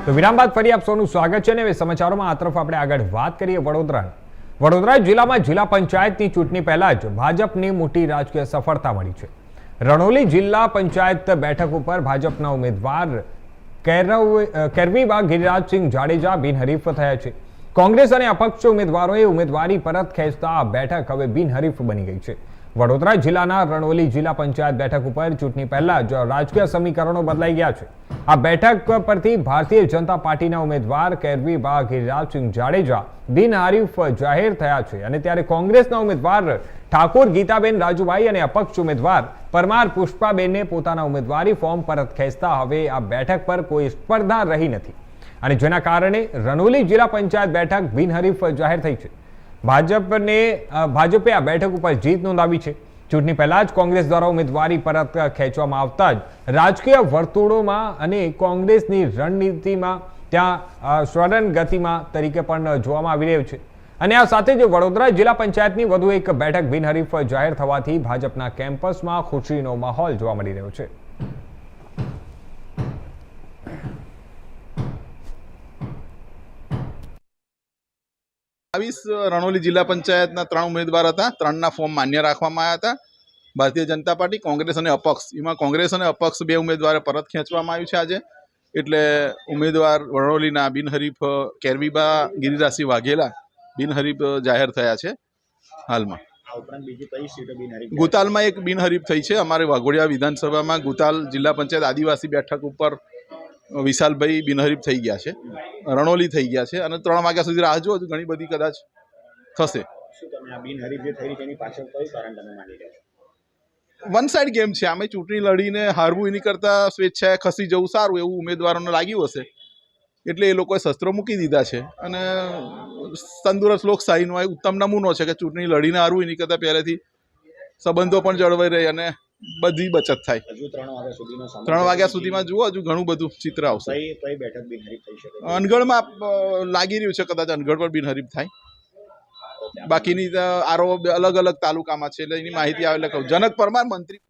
તો વિરામ બાદ ફરી આપ સૌનું સ્વાગત છે ને હવે સમાચારોમાં આ તરફ આપણે આગળ વાત કરીએ વડોદરા જિલ્લામાં જિલ્લા પંચાયતની ચૂંટણી પહેલા જ ભાજપની મોટી રાજકીય સફળતા મળી છે। રણોલી જિલ્લા પંચાયત બેઠક ઉપર ભાજપના ઉમેદવાર કેરવીબા ગિરિરાજસિંહ જાડેજા બિનહરીફ થયા છે। કોંગ્રેસ અને અપક્ષ ઉમેદવારોએ ઉમેદવારી પરત ખેંચતા આ બેઠક હવે બિનહરીફ બની ગઈ છે। વડોદરા જિલ્લાના રણોલી જિલ્લા પંચાયત બેઠક ઉપર ચૂંટણી પહેલા જ રાજકીય સમીકરણો બદલાઈ ગયા છે। આ બેઠક પરથી ભારતીય જનતા પાર્ટીના ઉમેદવાર કેરવીબા ગિરિરાજસિંહ જાડેજા બિનહરીફ જાહેર થયા છે અને ત્યારે કોંગ્રેસના ઉમેદવાર ઠાકોર ગીતાબેન રાજુભાઈ અને અપક્ષ ઉમેદવાર પરમાર પુષ્પાબેને પોતાના ઉમેદવારી ફોર્મ પરત ખેંચતા હવે આ બેઠક પર કોઈ સ્પર્ધા રહી નથી અને જેના કારણે રણોલી જિલ્લા પંચાયત બેઠક બિનહરીફ જાહેર થઈ છે। ભાજપે આ બેઠક ઉપર જીત નોંધાવી છે। ચૂંટણી પહેલા જ કોંગ્રેસ દ્વારા ઉમેદવારી પરત ખેંચવામાં આવતા જ રાજકીય વર્તુળોમાં અને કોંગ્રેસની રણનીતિમાં ત્યાં સ્વરણ ગતિમાં તરીકે પણ જોવામાં આવી રહ્યું છે અને આ સાથે જ વડોદરા જિલ્લા પંચાયતની વધુ એક બેઠક બિનહરીફ જાહેર થવાથી ભાજપના કેમ્પસમાં ખુશીનો માહોલ જોવા મળી રહ્યો છે। રણોલી જિલ્લા પંચાયતના 3 ઉમેદવાર હતા। 3ના ફોર્મ માન્ય રાખવામાં આવ્યા હતા। ભારતીય જનતા પાર્ટી, કોંગ્રેસ અને અપક્ષ, એમાં કોંગ્રેસ અને અપક્ષ 2 ઉમેદવારે પરત ખેંચવામાં આવ્યું છે આજે। એટલે ઉમેદવાર રણોલીના બિનહરીફ કેરવીબા ગિરિરાજસિંહ વાઘેલા બિનહરીફ જાહેર થયા છે। હાલમાં ગુતાલમાં એક બિનહરીફ થઈ છે। અમારે વાઘોડિયા વિધાનસભામાં ગુતાલ જિલ્લા પંચાયત આદિવાસી બેઠક ઉપર વિશાલભાઈ બિનહરીફ થઈ ગયા છે, રણોલી થઈ ગયા છે અને 3 વાગ્યા સુધી રાહ જો, ઘણી બધી કદાચ થશે। વન સાઇડ ગેમ છે, આમે ચૂંટણી લડીને હારવું એની કરતા સ્વેચ્છાએ ખસી જવું સારું એવું ઉમેદવારોને લાગ્યું હશે એટલે એ લોકોએ શસ્ત્રો મૂકી દીધા છે અને તંદુરસ્ત લોકશાહીનો એક ઉત્તમ નમૂનો છે કે ચૂંટણી લડીને હારવું એની કરતા પહેલેથી સંબંધો પણ જળવાઈ રહે અને બધી બચત થાય। 3 વાગ્યા સુધીમાં જુઓ, હજુ ઘણું બધું ચિત્ર આવશે। અનગઢમાં લાગી રહ્યું છે કદાચ અનગઢ પર બિનહરીફ થાય, બાકીની આરો અલગ અલગ તાલુકામાં છે એટલે એની માહિતી આવે એટલે કહું। જનક પરમાર મંત્રી